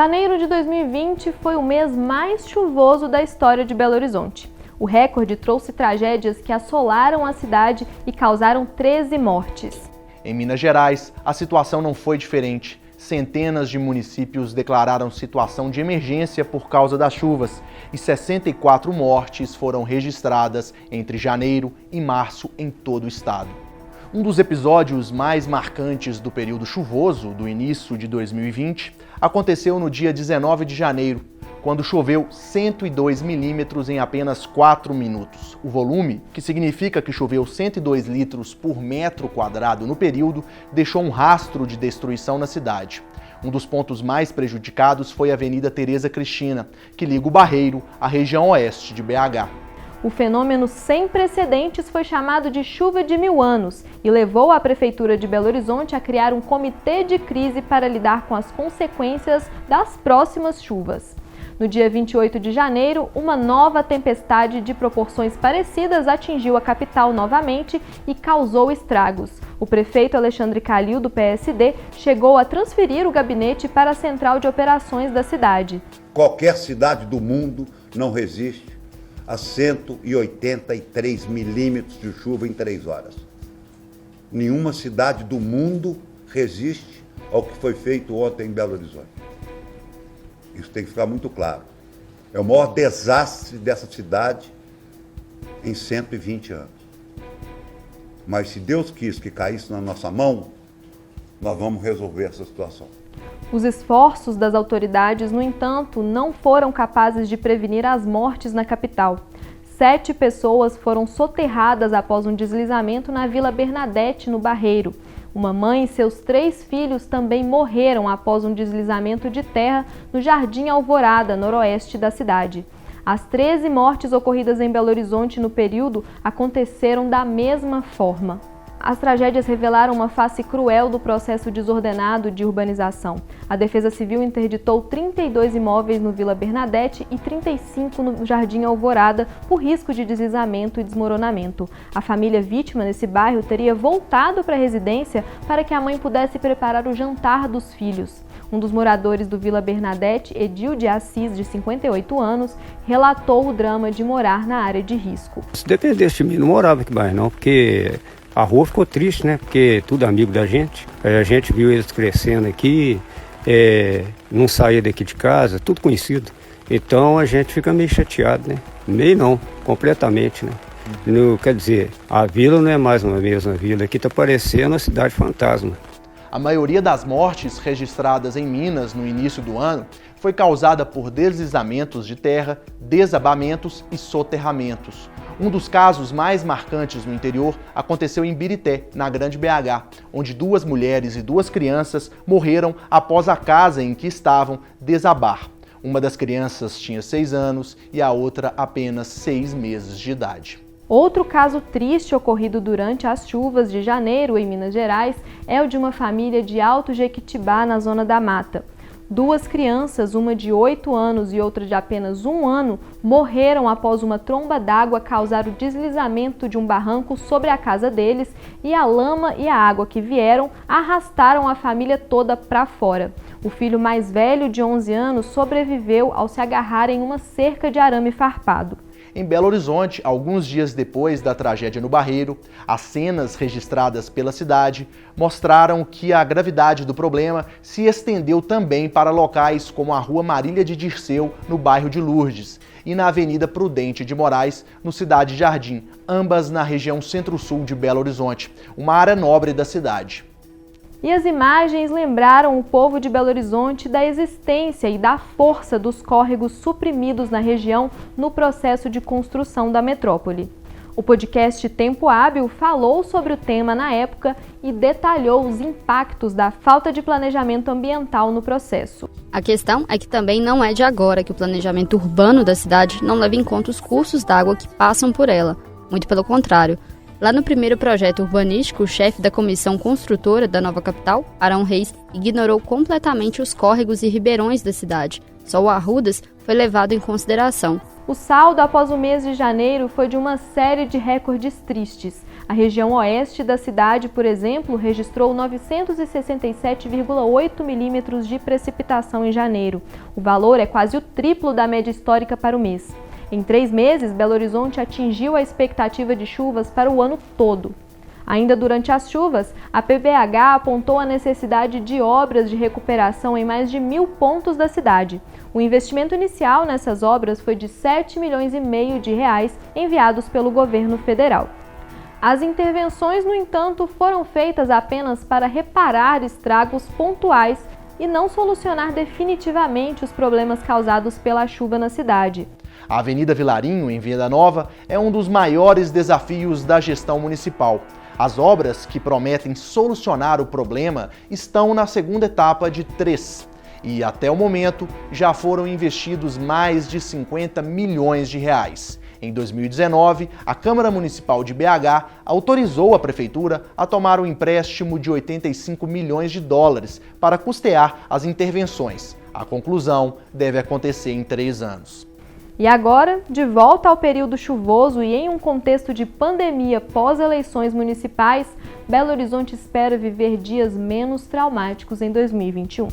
Janeiro de 2020 foi o mês mais chuvoso da história de Belo Horizonte. O recorde trouxe tragédias que assolaram a cidade e causaram 13 mortes. Em Minas Gerais, a situação não foi diferente. Centenas de municípios declararam situação de emergência por causa das chuvas e 64 mortes foram registradas entre janeiro e março em todo o estado. Um dos episódios mais marcantes do período chuvoso do início de 2020 aconteceu no dia 19 de janeiro, quando choveu 102 milímetros em apenas 4 minutos. O volume, que significa que choveu 102 litros por metro quadrado no período, deixou um rastro de destruição na cidade. Um dos pontos mais prejudicados foi a Avenida Tereza Cristina, que liga o Barreiro à região oeste de BH. O fenômeno sem precedentes foi chamado de chuva de 1000 anos e levou a Prefeitura de Belo Horizonte a criar um comitê de crise para lidar com as consequências das próximas chuvas. No dia 28 de janeiro, uma nova tempestade de proporções parecidas atingiu a capital novamente e causou estragos. O prefeito Alexandre Calil, do PSD, chegou a transferir o gabinete para a central de operações da cidade. Qualquer cidade do mundo não resiste a 183 milímetros de chuva em 3 horas. Nenhuma cidade do mundo resiste ao que foi feito ontem em Belo Horizonte. Isso tem que ficar muito claro. É o maior desastre dessa cidade em 120 anos. Mas se Deus quis que caísse na nossa mão, nós vamos resolver essa situação. Os esforços das autoridades, no entanto, não foram capazes de prevenir as mortes na capital. 7 pessoas foram soterradas após um deslizamento na Vila Bernadette, no Barreiro. Uma mãe e seus 3 filhos também morreram após um deslizamento de terra no Jardim Alvorada, noroeste da cidade. As 13 mortes ocorridas em Belo Horizonte no período aconteceram da mesma forma. As tragédias revelaram uma face cruel do processo desordenado de urbanização. A Defesa Civil interditou 32 imóveis no Vila Bernadette e 35 no Jardim Alvorada por risco de deslizamento e desmoronamento. A família vítima nesse bairro teria voltado para a residência para que a mãe pudesse preparar o jantar dos filhos. Um dos moradores do Vila Bernadette, Edil de Assis, de 58 anos, relatou o drama de morar na área de risco. Se dependesse de mim, não morava aqui mais não, porque a rua ficou triste, né? Porque tudo amigo da gente. A gente viu eles crescendo aqui, não saía daqui de casa, tudo conhecido. Então a gente fica meio chateado, né? Meio não, completamente, né? Quer dizer, a vila não é mais uma mesma vila, aqui está parecendo uma cidade fantasma. A maioria das mortes registradas em Minas no início do ano foi causada por deslizamentos de terra, desabamentos e soterramentos. Um dos casos mais marcantes no interior aconteceu em Birité, na Grande BH, onde 2 mulheres e 2 crianças morreram após a casa em que estavam desabar. Uma das crianças tinha 6 anos e a outra apenas 6 meses de idade. Outro caso triste ocorrido durante as chuvas de janeiro em Minas Gerais é o de uma família de Alto Jequitibá, na Zona da Mata. 2 crianças, uma de 8 anos e outra de apenas 1 ano, morreram após uma tromba d'água causar o deslizamento de um barranco sobre a casa deles e a lama e a água que vieram arrastaram a família toda para fora. O filho mais velho, de 11 anos, sobreviveu ao se agarrar em uma cerca de arame farpado. Em Belo Horizonte, alguns dias depois da tragédia no Barreiro, as cenas registradas pela cidade mostraram que a gravidade do problema se estendeu também para locais como a Rua Marília de Dirceu, no bairro de Lourdes, e na Avenida Prudente de Moraes, no Cidade Jardim, ambas na região centro-sul de Belo Horizonte, uma área nobre da cidade. E as imagens lembraram o povo de Belo Horizonte da existência e da força dos córregos suprimidos na região no processo de construção da metrópole. O podcast Tempo Hábil falou sobre o tema na época e detalhou os impactos da falta de planejamento ambiental no processo. A questão é que também não é de agora que o planejamento urbano da cidade não leva em conta os cursos d'água que passam por ela. Muito pelo contrário. Lá no primeiro projeto urbanístico, o chefe da comissão construtora da nova capital, Arão Reis, ignorou completamente os córregos e ribeirões da cidade. Só o Arrudas foi levado em consideração. O saldo após o mês de janeiro foi de uma série de recordes tristes. A região oeste da cidade, por exemplo, registrou 967,8 milímetros de precipitação em janeiro. O valor é quase o triplo da média histórica para o mês. Em 3 meses, Belo Horizonte atingiu a expectativa de chuvas para o ano todo. Ainda durante as chuvas, a PBH apontou a necessidade de obras de recuperação em mais de 1.000 pontos da cidade. O investimento inicial nessas obras foi de R$ 7,5 milhões enviados pelo governo federal. As intervenções, no entanto, foram feitas apenas para reparar estragos pontuais e não solucionar definitivamente os problemas causados pela chuva na cidade. A Avenida Vilarinho, em Venda Nova, é um dos maiores desafios da gestão municipal. As obras que prometem solucionar o problema estão na segunda etapa de 3. E, até o momento, já foram investidos mais de R$ 50 milhões. Em 2019, a Câmara Municipal de BH autorizou a Prefeitura a tomar um empréstimo de US$ 85 milhões para custear as intervenções. A conclusão deve acontecer em 3 anos. E agora, de volta ao período chuvoso e em um contexto de pandemia pós-eleições municipais, Belo Horizonte espera viver dias menos traumáticos em 2021.